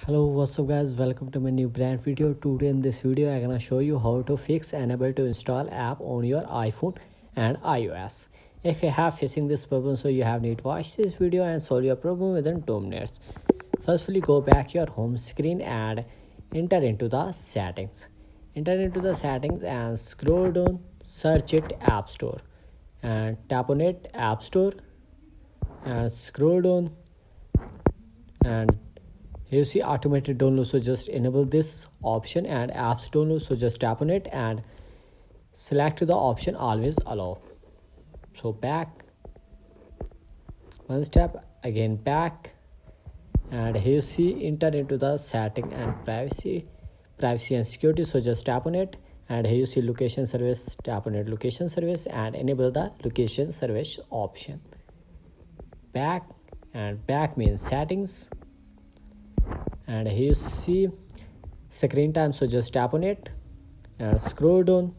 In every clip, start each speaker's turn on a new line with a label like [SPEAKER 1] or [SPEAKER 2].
[SPEAKER 1] Hello, what's up guys, welcome to my new brand video. Today in this video I'm gonna show you how to fix enable to install app on your iPhone and iOS. If you have facing this problem, so you have need to watch this video and solve your problem within 2 minutes. Firstly, go back your home screen and enter into the settings. Enter into the settings and scroll down, search it App Store and tap on it App Store and scroll down and here you see automated download, so just enable this option and apps download, so just tap on it and select the option always allow. So back one step, again back, and here you see enter into the setting and privacy and security, so just tap on it and here you see location service, tap on it location service and enable the location service option. Back, and back means settings, and here you see screen time, so just tap on it and scroll down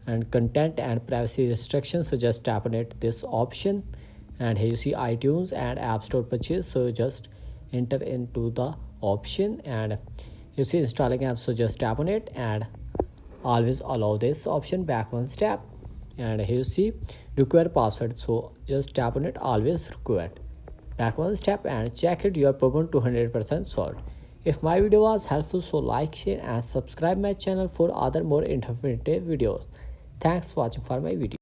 [SPEAKER 1] and content and privacy restrictions, so just tap on it this option, and here you see iTunes and App Store purchase, so just enter into the option, and you see installing apps, so just tap on it and always allow this option. Back one step, and here you see require password, so just tap on it always required. Back one step and check it, your problem 200% solved. If my video was helpful, so like, share and subscribe my channel for other more informative videos. Thanks for watching for my video.